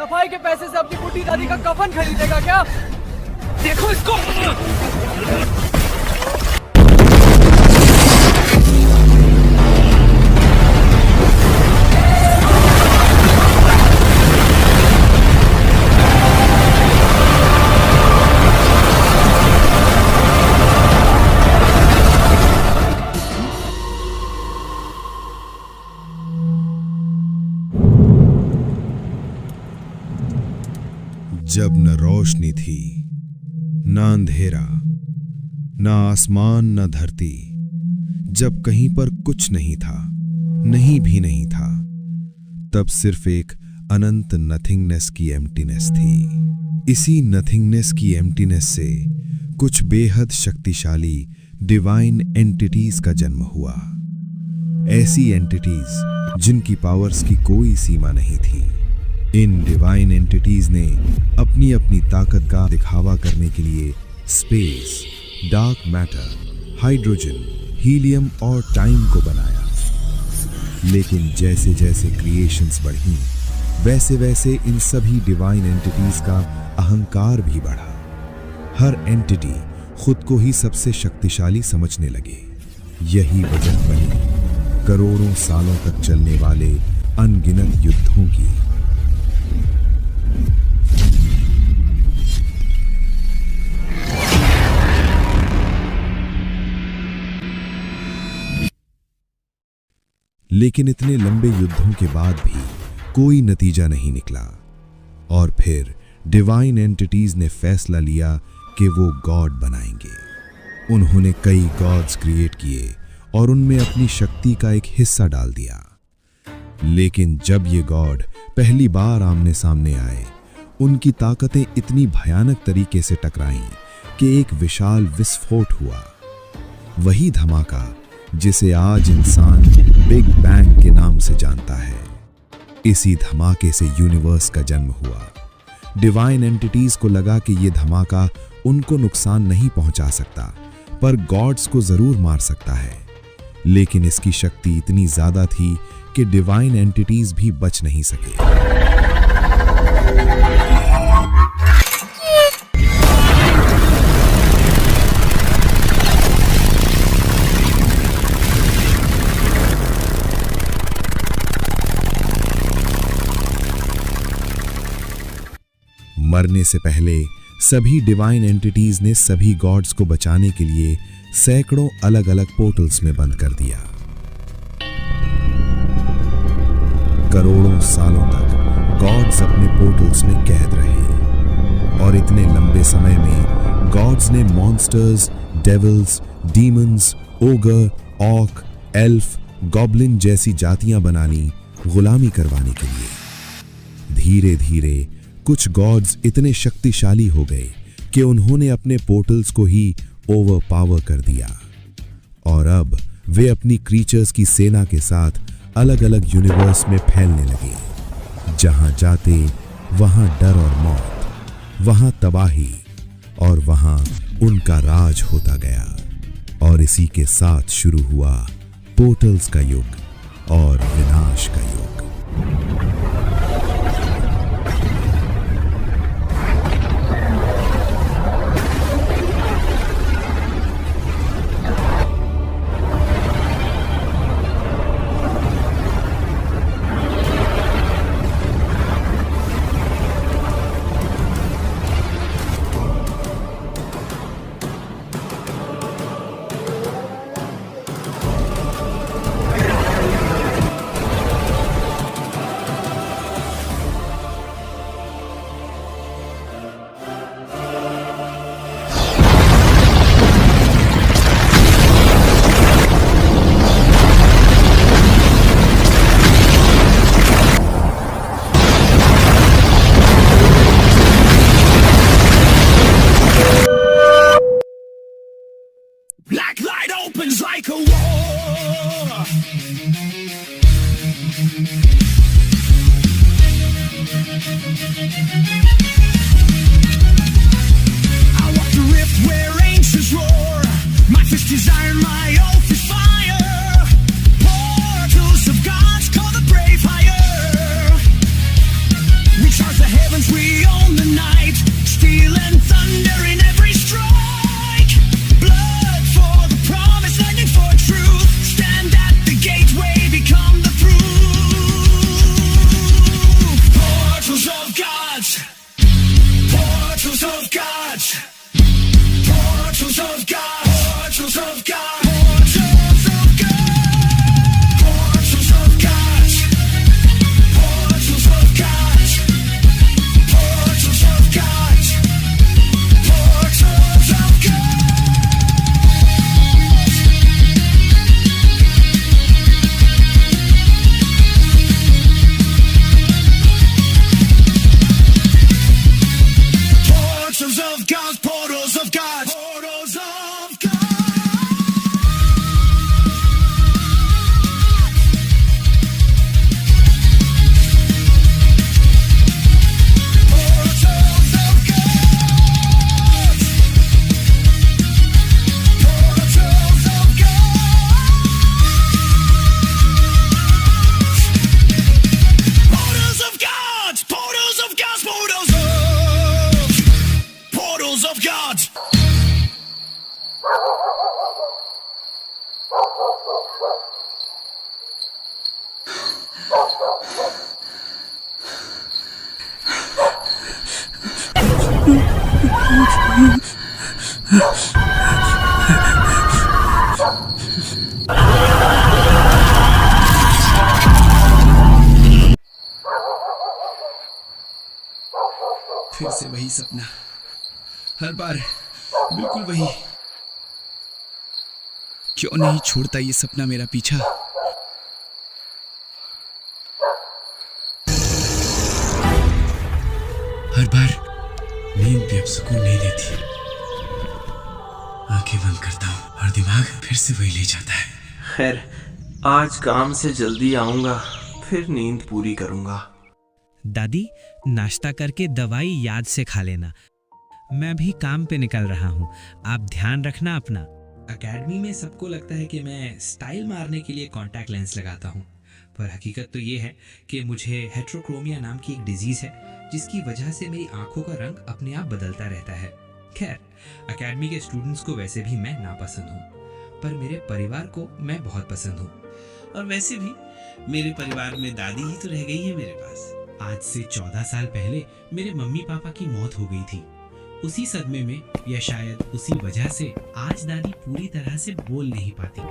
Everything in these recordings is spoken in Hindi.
सफाई के पैसे से अपनी बूढ़ी दादी का कफन खरीदेगा क्या? देखो इसको। जब न रोशनी थी, न अंधेरा, न आसमान न धरती, जब कहीं पर कुछ नहीं था, नहीं भी नहीं था, तब सिर्फ एक अनंत नथिंगनेस की एम्प्टीनेस थी। इसी नथिंगनेस की एम्प्टीनेस से कुछ बेहद शक्तिशाली डिवाइन एंटिटीज का जन्म हुआ। ऐसी एंटिटीज जिनकी पावर्स की कोई सीमा नहीं थी। इन डिवाइन एंटिटीज ने अपनी अपनी ताकत का दिखावा करने के लिए space, dark matter, hydrogen, helium और टाइम को बनाया। लेकिन जैसे जैसे क्रिएशंस बढ़ी, वैसे वैसे इन सभी डिवाइन एंटिटीज का अहंकार भी बढ़ा। हर एंटिटी खुद को ही सबसे शक्तिशाली समझने लगे। यही वजह बनी करोड़ों सालों तक चलने वाले अनगिनत युद्धों की। लेकिन इतने लंबे युद्धों के बाद भी कोई नतीजा नहीं निकला और फिर डिवाइन एंटिटीज ने फैसला लिया कि वो गॉड बनाएंगे। उन्होंने कई गॉड्स क्रिएट किए और उनमें अपनी शक्ति का एक हिस्सा डाल दिया। लेकिन जब ये गॉड पहली बार आमने सामने आए, उनकी ताकतें इतनी भयानक तरीके से टकराईं कि एक विशाल विस्फोट हुआ। वही धमाका जिसे आज इंसान बिग बैंग के नाम से जानता है। इसी धमाके से यूनिवर्स का जन्म हुआ। डिवाइन एंटिटीज को लगा कि यह धमाका उनको नुकसान नहीं पहुंचा सकता, पर गॉड्स को जरूर मार सकता है। लेकिन इसकी शक्ति इतनी ज्यादा थी कि डिवाइन एंटिटीज भी बच नहीं सके। मरने से पहले सभी डिवाइन एंटिटीज ने सभी गॉड्स को बचाने के लिए सैकड़ों अलग अलग पोर्टल्स में बंद कर दिया। करोड़ों सालों तक गॉड्स अपने पोर्टल्स में कैद रहे और इतने लंबे समय में गॉड्स ने मॉन्स्टर्स, डेविल्स, डीमंस, ओगर, ऑक, एल्फ, गॉब्लिन जैसी जातियां बना ली गुलामी करवाने के लिए। धीरे धीरे कुछ गॉड्स इतने शक्तिशाली हो गए कि उन्होंने अपने पोर्टल्स को ही ओवर पावर कर दिया और अब वे अपनी क्रीचर्स की सेना के साथ अलग अलग यूनिवर्स में फैलने लगे। जहां जाते वहां डर और मौत, वहां तबाही और वहां उनका राज होता गया। और इसी के साथ शुरू हुआ पोर्टल्स का युग और विनाश का युग। Black light opens like a war. I walk the rift where ancients roar. My fist is iron, my oath is fire. Portals of gods call the brave higher. We charge the head. heavens, we own the night. Steel and thunder in every strike. Blood for the promise, lightning for truth. Stand at the gateway, become the proof. Portals of gods. Portals of gods. Portals of God. Portals of God. Portals of God. Portals of God. Portals of God. Portals of God. Portals of God. Portals of God. Portals of God. Portals of God. Portals of God. Portals of God. Portals of God. Portals of God. Portals of God. फिर से वही सपना, हर बार बिल्कुल वही। क्यों नहीं छोड़ता ये सपना मेरा पीछा। हर बार नींद भी अब सुकून नहीं देती। आंखें बंद करता हूँ और दिमाग फिर से वही ले जाता है। खैर, आज काम से जल्दी आऊंगा, फिर नींद पूरी करूंगा। दादी, नाश्ता करके दवाई याद से खा लेना। मैं भी काम पे निकल रहा हूँ, आप ध्यान रखना अपना। अकेडमी में सबको लगता है कि मैं स्टाइल मारने के लिए कॉन्टैक्ट लेंस लगाता हूँ, पर हकीकत तो ये है कि मुझे हेट्रोक्रोमिया नाम की एक डिजीज़ है जिसकी वजह से मेरी आंखों का रंग अपने आप बदलता रहता है। खैर, अकेडमी के स्टूडेंट्स को वैसे भी मैं नापसंद हूँ, पर मेरे परिवार को मैं बहुत पसंद हूँ। और वैसे भी मेरे परिवार में दादी ही तो रह गई है मेरे पास। आज से 14 साल पहले मेरे मम्मी पापा की मौत हो गई थी। उसी सदमे में या शायद उसी वजह से आज दादी पूरी तरह से बोल नहीं पाती।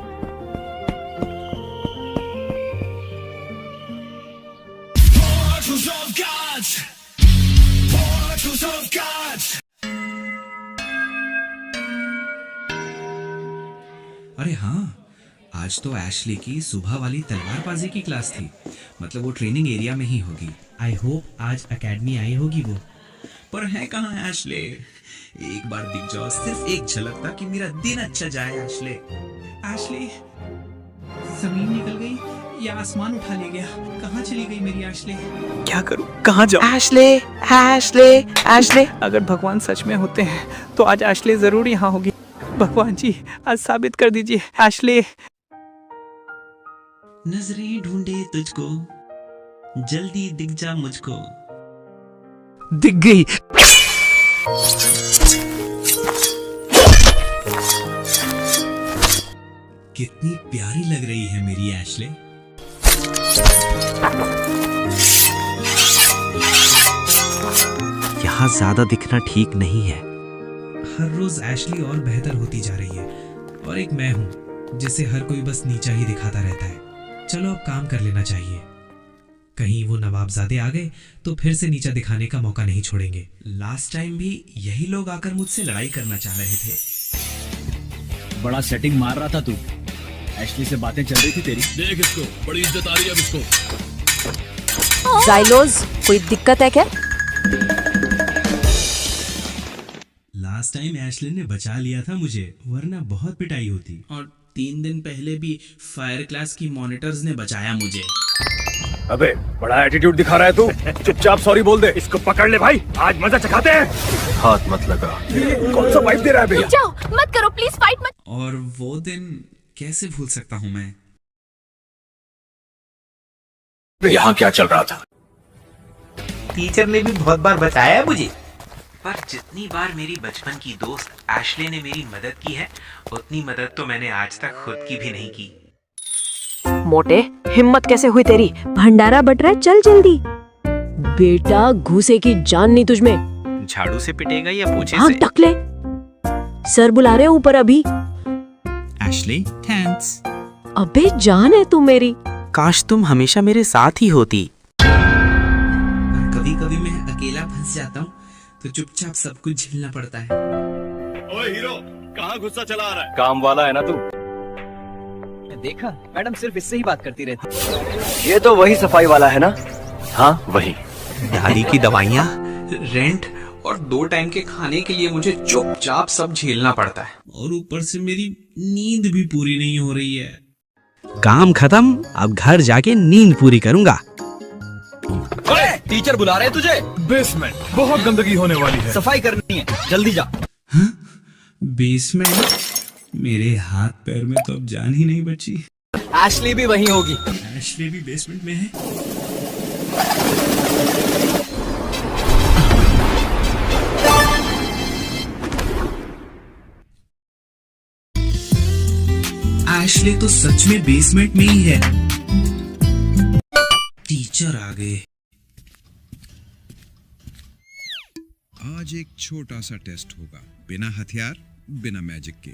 Portals of God. Portals of God. अरे हाँ, आज तो एशली की सुबह वाली तलवारबाजी की क्लास थी। मतलब वो ट्रेनिंग एरिया में ही होगी। आई होप आज एकेडमी आई होगी वो। पर है कहाँ एशले? एक बार दिख जाओ, सिर्फ एक झलक ताकि मेरा दिन अच्छा जाए। एशले, एशले, जमीन निकल गई या आसमान उठा ले गया? कहाँ चली गई मेरी एशले? क्या करूं, कहाँ जाऊं? Ashley, Ashley, Ashley. अगर भगवान सच में होते हैं तो आज एशले जरूर यहाँ होगी। भगवान जी, आज साबित कर दीजिए एशले। नजरें ढूंढे तुझको, जल्दी दिख जा मुझको। दिख गई। कितनी प्यारी लग रही है मेरी एशले। यहाँ ज्यादा दिखना ठीक नहीं है। हर रोज एशली और बेहतर होती जा रही है, और एक मैं हूँ जिसे हर कोई बस नीचा ही दिखाता रहता है। चलो अब काम कर लेना चाहिए, कहीं वो नवाबजादे आ गए तो फिर से नीचा दिखाने का मौका नहीं छोड़ेंगे। लास्ट टाइम भी यही लोग आकर मुझसे लड़ाई करना चाह रहे थे। बड़ा सेटिंग मार रहा था तू। एशली से बातें चल रही थी तेरी। देख इसको, बड़ी इज्जत आ रही है अब इसको। जाइलोज, कोई दिक्कत है क्या? लास्ट टाइम एशली ने बचा लिया था मुझे, वरना बहुत पिटाई होती। और 3 दिन पहले भी फायर क्लास की मॉनिटर्स ने बचाया मुझे। अबे बड़ा एटीट्यूड दिखा रहा है तू। चुपचाप सॉरी बोल दे। इसको पकड़ ले भाई, आज मजा चखाते हैं। हाथ मत लगा। कौन सा पाइप दे रहा है भैया? जाओ, मत करो प्लीज, फाइट मत। और वो दिन कैसे भूल सकता हूँ मैं? यहाँ क्या चल रहा था? टीचर ने भी बहुत बार बताया है मुझे। पर जितनी बार मेरी बचपन की दोस्त एशले ने मेरी मदद की है, उतनी मदद तो मैंने आज तक खुद की भी नहीं की। मोटे, हिम्मत कैसे हुई तेरी? भंडारा बट रहा है, चल जल्दी। बेटा घूसे की जान नहीं तुझमें। झाड़ू से पिटेगा या पोछे हाँ से? टकले, सर बुला रहे ऊपर अभी। Ashley, thanks. अबे जान है तू मेरी। काश तुम हमेशा मेरे साथ ही होती। पर कभी कभी मैं अकेला फंस जाता हूँ तो चुपचाप सब कुछ झेलना पड़ता है। ओए हीरो, कहाँ गुस्सा चला आ रहा है? काम वाला है ना तू? देखा, मैडम सिर्फ इससे ही बात करती रहती। ये तो वही सफाई वाला है ना? हाँ वही। दादी की दवाइयाँ, रेंट और 2 टाइम के खाने के लिए मुझे चुपचाप सब झेलना पड़ता है, और ऊपर से मेरी नींद भी पूरी नहीं हो रही है। काम खत्म, अब घर जाके नींद पूरी करूंगा। टीचर बुला रहे हैं तुझे। बेसमेंट बहुत गंदगी होने वाली है, सफाई करनी है, जल्दी जा। बेसमेंट? मेरे हाथ पैर में तो अब जान ही नहीं बची। एशली भी वहीं होगी। एशली भी बेसमेंट में है? एशली तो सच में बेसमेंट में ही है। टीचर आ गए। आज एक छोटा सा टेस्ट होगा, बिना हथियार, बिना मैजिक के।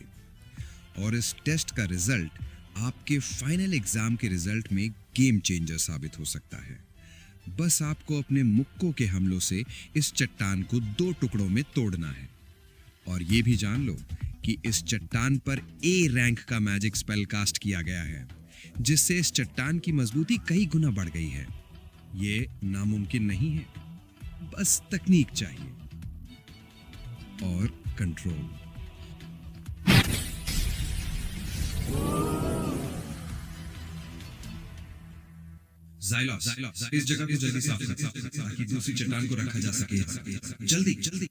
और इस टेस्ट का रिजल्ट आपके फाइनल एग्जाम के रिजल्ट में गेम चेंजर साबित हो सकता है। बस आपको अपने मुक्कों के हमलों से इस चट्टान को 2 टुकड़ों में तोड़ना है। और ये भी जान लो कि इस चट्टान पर A रैंक का मैजिक स्पेल कास्ट किया गया है, जिससे इस चट्टान की मजबूती कई गुना बढ़ गई है। ये नामुमकिन नहीं है, बस तकनीक चाहिए और कंट्रोल। ज़ाइलॉस, इस जगह को जल्दी साफ कर ताकि दूसरी चट्टान को रखा जा सके। जल्दी जल्दी।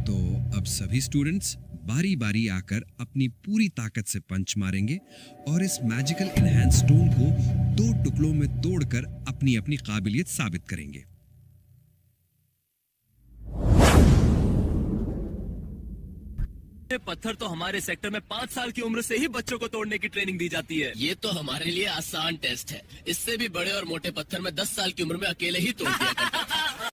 तो अब सभी स्टूडेंट्स बारी बारी आकर अपनी पूरी ताकत से पंच मारेंगे और इस मैजिकल इनहैंस स्टोन को 2 टुकड़ों में तोड़कर अपनी अपनी काबिलियत साबित करेंगे। ये पत्थर तो हमारे सेक्टर में 5 साल की उम्र से ही बच्चों को तोड़ने की ट्रेनिंग दी जाती है। ये तो हमारे लिए आसान टेस्ट है। इससे भी बड़े और मोटे पत्थर में 10 साल की उम्र में अकेले ही तोड़ दिया करता था।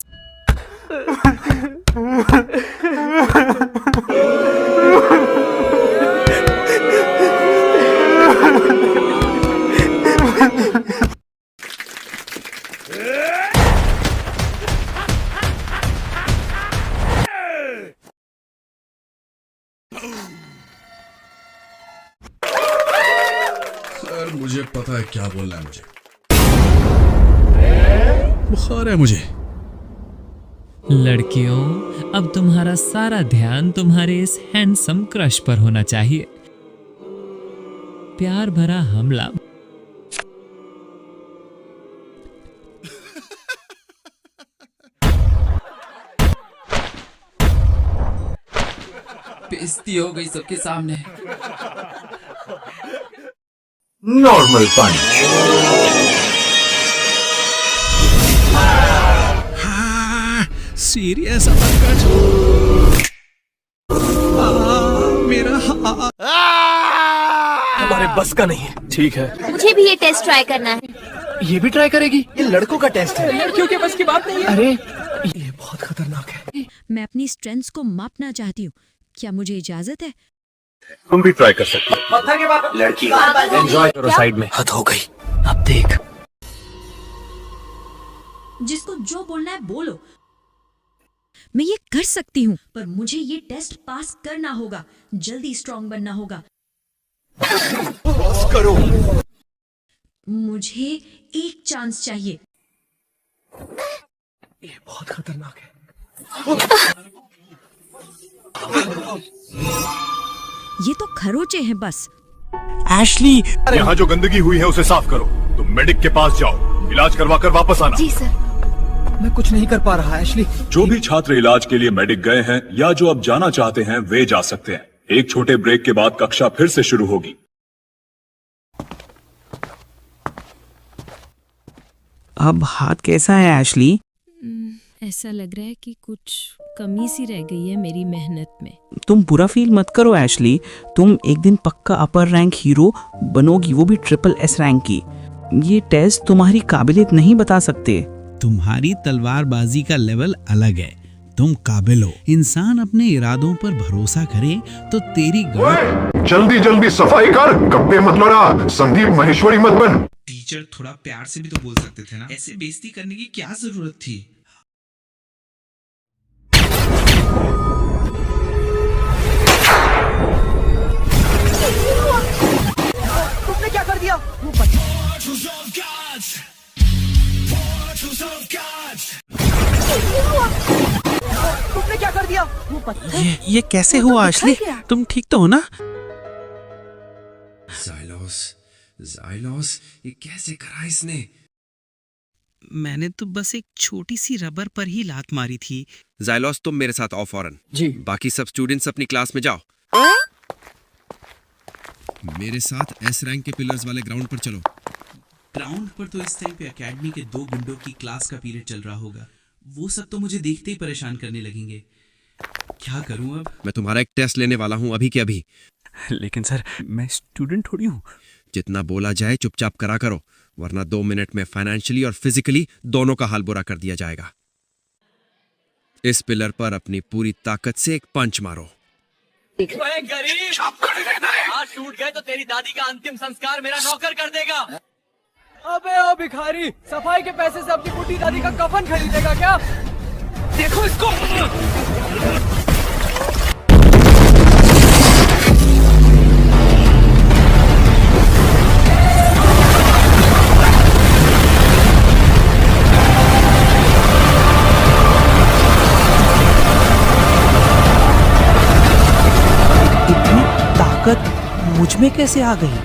सर मुझे पता है क्या बोलना है मुझे। बुखार है मुझे। लड़कियों, अब तुम्हारा सारा ध्यान तुम्हारे इस हैंडसम क्रश पर होना चाहिए। प्यार भरा हमला। बेइज्जती हो गई सबके सामने। नॉर्मल पंच। सीरियस मेरा हमारे बस का नहीं है। ठीक है, मुझे भी ये टेस्ट ट्राई करना है। ये भी ट्राई करेगी? ये लड़कों का टेस्ट है, लड़कियों के बस की बात नहीं है। अरे ये बहुत खतरनाक है। मैं अपनी स्ट्रेंथ्स को मापना चाहती हूँ, क्या मुझे इजाजत है? तुम भी ट्राई कर सकती हो। लड़की एंजॉय करो साइड में। हद हो गई, अब देख। जिसको जो बोलना है बोलो। मैं ये कर सकती हूँ, पर मुझे ये टेस्ट पास करना होगा। जल्दी स्ट्रॉन्ग बनना होगा। पास करो। मुझे एक चांस चाहिए। ये बहुत खतरनाक है। ये तो खरोचे हैं बस। एशली, यहाँ जो गंदगी हुई है उसे साफ करो। तुम मेडिक के पास जाओ, इलाज करवा कर वापस आना। जी सर। मैं कुछ नहीं कर पा रहा एशली। जो भी छात्र इलाज के लिए मेडिक गए हैं या जो अब जाना चाहते हैं वे जा सकते हैं। एक छोटे ब्रेक के बाद कक्षा फिर से शुरू होगी। अब हाथ कैसा है एशली? ऐसा लग रहा है कि कुछ कमी सी रह गई है मेरी मेहनत में। तुम बुरा फील मत करो एशली, तुम एक दिन पक्का अपर रैंक हीरो बनोगी, वो भी SSS रैंक की। ये टेस्ट तुम्हारी काबिलियत नहीं बता सकते। तुम्हारी तलवारबाजी का लेवल अलग है, तुम काबिल हो। इंसान अपने इरादों पर भरोसा करे तो तेरी जल्दी जल्दी सफाई कर, गप्पे मत लड़ा, संदीप महेश्वरी मत बन। टीचर थोड़ा प्यार से भी तो बोल सकते थे ना, ऐसे बेइज्जती करने की क्या जरूरत थी? तुमने क्या कर दिया? तुमने क्या कर दिया? वो पत्थर ये कैसे हुआ एशली? तुम ठीक तो हो ना? ज़ाइलोस, ये कैसे करा इसने? मैंने तो बस एक छोटी सी रबर पर ही लात मारी थी। ज़ाइलोस, तुम मेरे साथ आओ फौरन। जी। बाकी सब स्टूडेंट्स अपनी क्लास में जाओ। मेरे साथ S रैंक के पिलर्स वाले ग्राउंड पर चलो। ग्राउंड पर तो इस टाइम पे एकेडमी के 2 गुंडों की क्लास का पीरियड चल रहा होगा। वो सब तो मुझे देखते ही परेशान करने लगेंगे। क्या करूं अब? मैं तुम्हारा एक टेस्ट लेने वाला हूं अभी के अभी। लेकिन सर, मैं स्टूडेंट थोड़ी हूँ। जितना बोला जाए चुपचाप करा करो, वरना 2 मिनट में फाइनेंशियली और फिजिकली दोनों का हाल बुरा कर दिया जाएगा। इस पिलर पर अपनी पूरी ताकत से एक पंच मारो। गरीब, हाथ टूट गए तो तेरी दादी का अंतिम संस्कार मेरा नौकर कर देगा। अबे ओ भिखारी, सफाई के पैसे से अपनी बुढ़ी दादी का कफन खरीदेगा क्या? देखो इसको। इतनी ताकत मुझ में कैसे आ गई?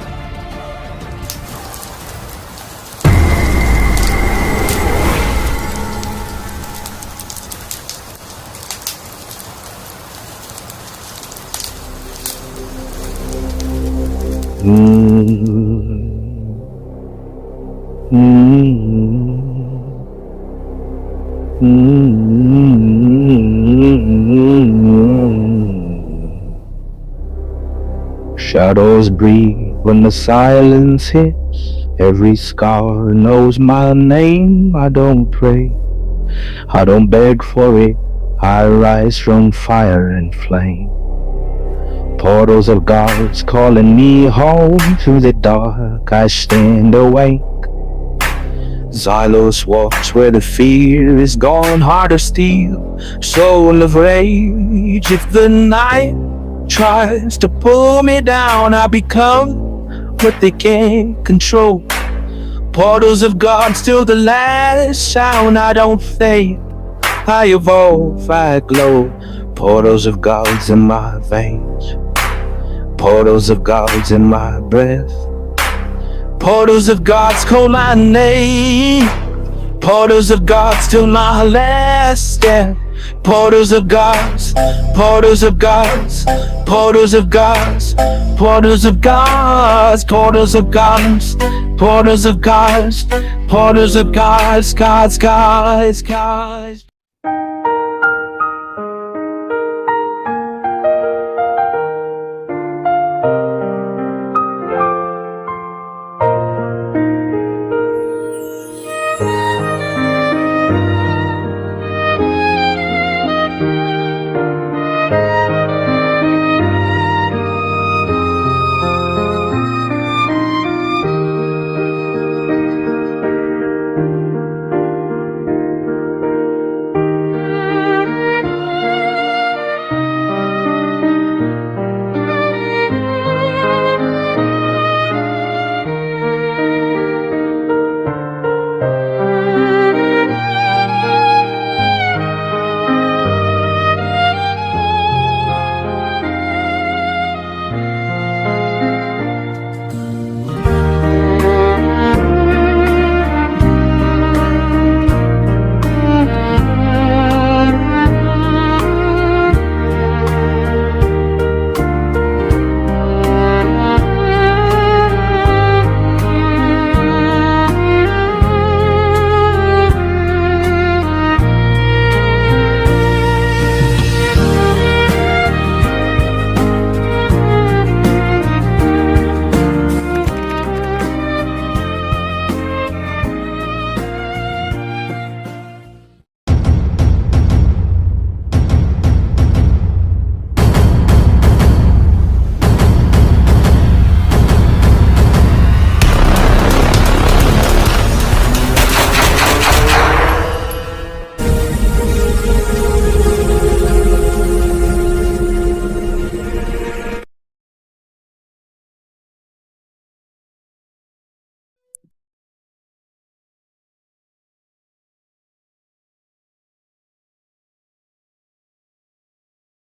Shadows breathe when the silence hits. Every scar knows my name. I don't pray, I don't beg for it. I rise from fire and flame. Portals of gods calling me home. Through the dark I stand awake. Xylos walks where the fear is gone. Heart of steel, soul of rage. If the night tries to pull me down, I become what they can't control. Portals of God, still the last sound. I don't fade, I evolve, I glow. Portals of God's in my veins. Portals of God's in my breath. Portals of God's call my name. Portals of God's till my last step. Portals of God's, portals of God's, portals of God's, portals of God's, portals of God's, portals of God's, portals of God's, God's, God's, God's.